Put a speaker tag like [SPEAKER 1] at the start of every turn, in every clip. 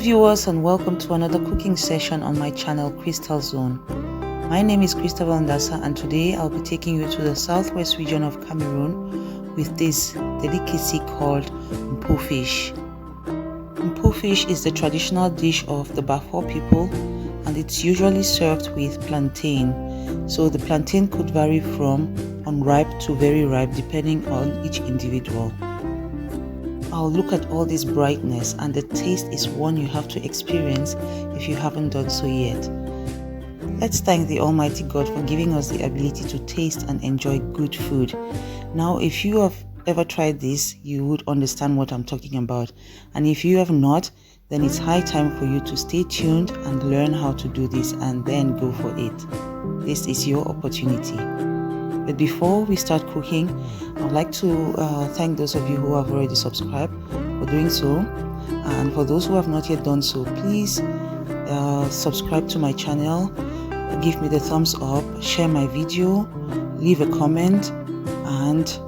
[SPEAKER 1] viewers, and welcome to another cooking session on my channel Crystal Zone. My name is Njangsa, and today I'll be taking you to the southwest region of Cameroon with this delicacy called Mpuh fish. Mpuh fish is the traditional dish of the Bafaw people, and it's usually served with plantain. So the plantain could vary from unripe to very ripe depending on each individual. I'll look at all this brightness, and the taste is one you have to experience if you haven't done so yet. Let's thank the Almighty God for giving us the ability to taste and enjoy good food. Now, if you have ever tried this, you would understand what I'm talking about. And if you have not, then it's high time for you to stay tuned and learn how to do this and then go for it. This is your opportunity. But before we start cooking, I'd like to thank those of you who have already subscribed for doing so. And for those who have not yet done so, please subscribe to my channel, give me the thumbs up, share my video, leave a comment, and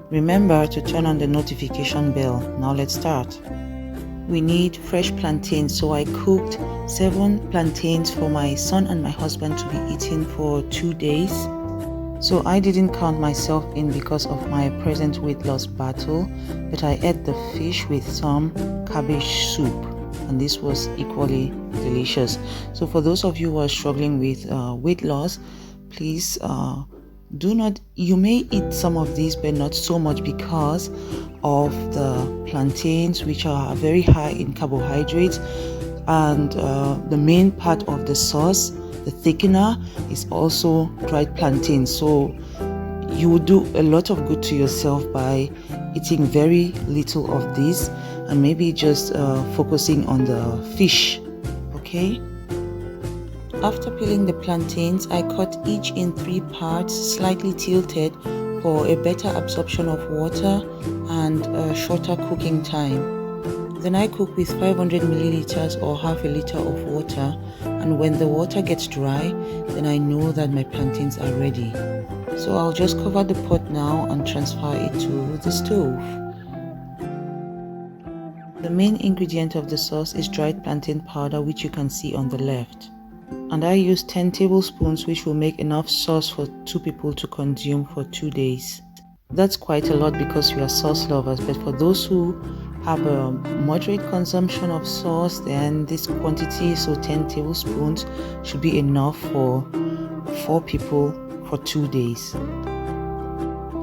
[SPEAKER 1] remember to turn on the notification bell. Now let's start. We need fresh plantains, so I cooked 7 plantains for my son and my husband to be eaten for 2 days. So I didn't count myself in because of my present weight loss battle, but I ate the fish with some cabbage soup, and this was equally delicious. So for those of you who are struggling with weight loss, please you may eat some of these, but not so much because of the plantains, which are very high in carbohydrates, and the main part of the sauce, the thickener, is also dried plantain. So you would do a lot of good to yourself by eating very little of this and maybe just focusing on the fish. Okay, after peeling the plantains, I cut each in 3 parts, slightly tilted for a better absorption of water and a shorter cooking time. Then I cook with 500 milliliters or half a liter of water, and when the water gets dry, then I know that my plantains are ready. So I'll just cover the pot now and transfer it to the stove. The main ingredient of the sauce is dried plantain powder, which you can see on the left. And I use 10 tablespoons, which will make enough sauce for 2 people to consume for 2 days. That's quite a lot because we are sauce lovers, but for those who have a moderate consumption of sauce, then this quantity, so 10 tablespoons, should be enough for 4 people for 2 days.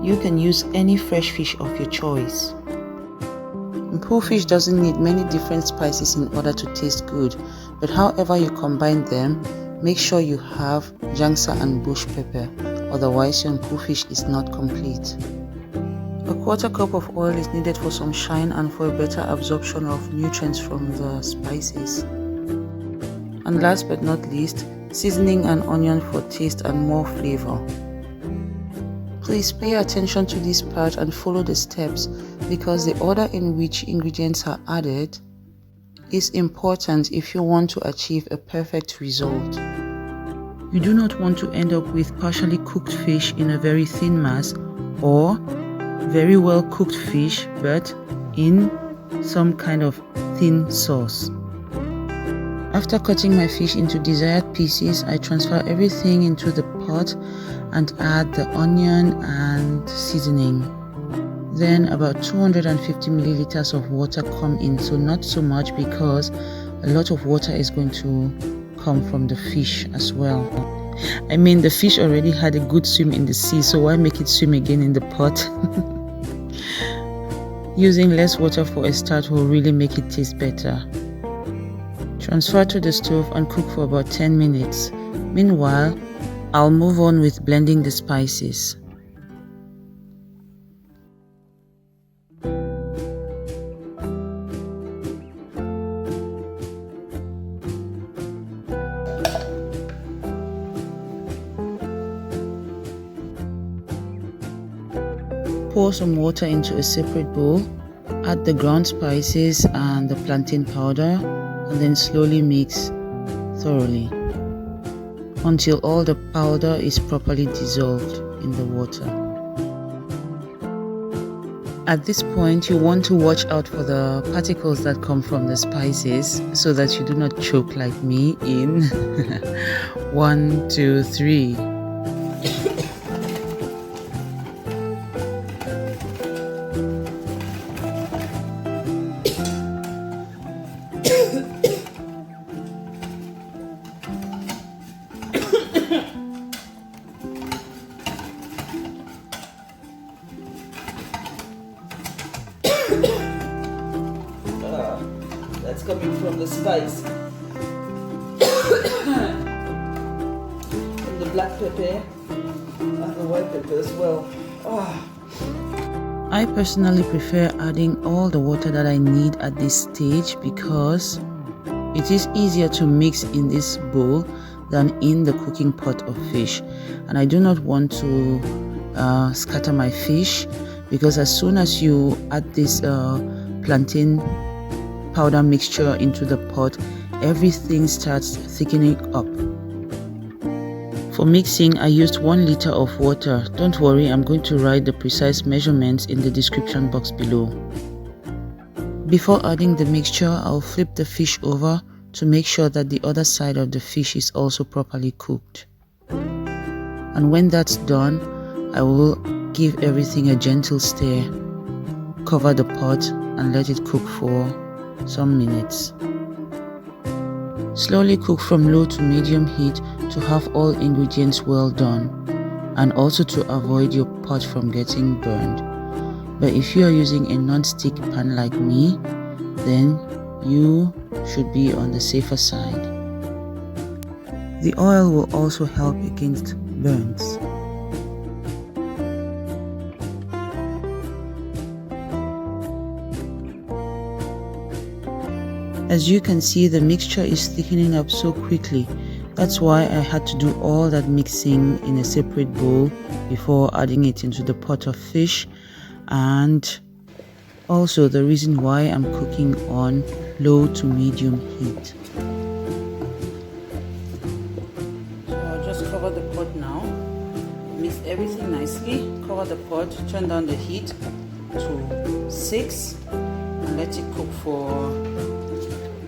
[SPEAKER 1] You can use any fresh fish of your choice. Mpuh fish doesn't need many different spices in order to taste good, but however you combine them, make sure you have Njangsa and bush pepper, otherwise your Mpuh fish is not complete. A 1/4 cup of oil is needed for some shine and for a better absorption of nutrients from the spices. And last but not least, seasoning and onion for taste and more flavor. Please pay attention to this part and follow the steps, because the order in which ingredients are added is important if you want to achieve a perfect result. You do not want to end up with partially cooked fish in a very thin mass, or very well cooked fish but in some kind of thin sauce. After cutting my fish into desired pieces, I transfer everything into the pot and add the onion and seasoning. Then about 250 milliliters of water come in, so not so much because a lot of water is going to come from the fish as well. I mean, the fish already had a good swim in the sea, so why make it swim again in the pot? Using less water for a start will really make it taste better. Transfer to the stove and cook for about 10 minutes. Meanwhile, I'll move on with blending the spices. Pour some water into a separate bowl, add the ground spices and the plantain powder, and then slowly mix thoroughly until all the powder is properly dissolved in the water. At this point, you want to watch out for the particles that come from the spices so that you do not choke like me in 1, 2, 3. That's coming from the spice. From the black pepper and the white pepper as well. I personally prefer adding all the water that I need at this stage because it is easier to mix in this bowl than in the cooking pot of fish, and I do not want to scatter my fish, because as soon as you add this plantain powder mixture into the pot, everything starts thickening up. For mixing, I used 1 liter of water. Don't worry, I'm going to write the precise measurements in the description box below. Before adding the mixture, I'll flip the fish over to make sure that the other side of the fish is also properly cooked. And when that's done, I will give everything a gentle stir, cover the pot and let it cook for some minutes. Slowly cook from low to medium heat to have all ingredients well done, and also to avoid your pot from getting burned. But if you are using a non-stick pan like me, then you should be on the safer side. The oil will also help against burns. As you can see, the mixture is thickening up so quickly. That's why I had to do all that mixing in a separate bowl before adding it into the pot of fish, and also the reason why I'm cooking on low to medium heat. So I'll just cover the pot now, mix everything nicely, cover the pot, turn down the heat to 6 and let it cook for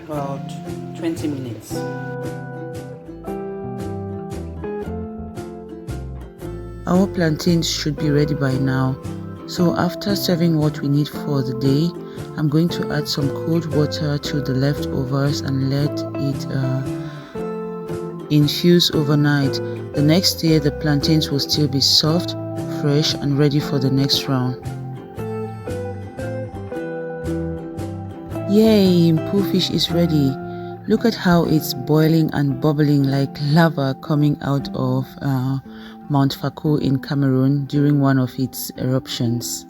[SPEAKER 1] about 20 minutes. Our plantains should be ready by now. So after serving what we need for the day, I'm going to add some cold water to the leftovers and let it infuse overnight. The next day the plantains will still be soft, fresh and ready for the next round. Yay, Mpuh fish is ready. Look at how it's boiling and bubbling like lava coming out of Mount Fakour in Cameroon during one of its eruptions.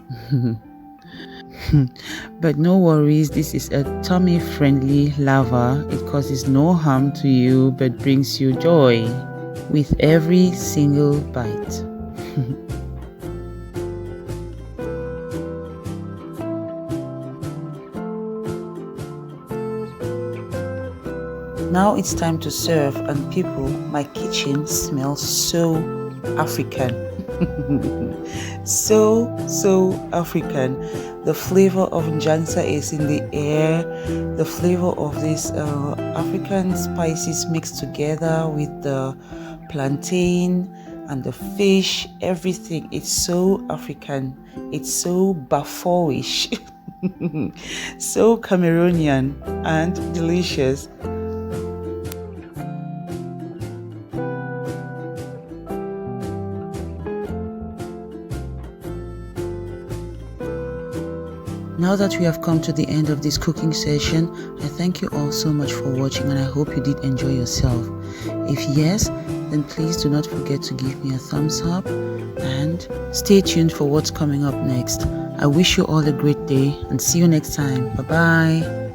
[SPEAKER 1] But no worries, this is a tummy friendly lava. It causes no harm to you but brings you joy with every single bite. Now it's time to serve, and people, my kitchen smells so African. so African. The flavor of Njangsa is in the air. The flavor of these African spices mixed together with the plantain and the fish, everything. It's so African. It's so Bafawish. So Cameroonian and delicious. Now that we have come to the end of this cooking session, I thank you all so much for watching, and I hope you did enjoy yourself. If yes, then please do not forget to give me a thumbs up and stay tuned for what's coming up next. I wish you all a great day and see you next time. Bye bye.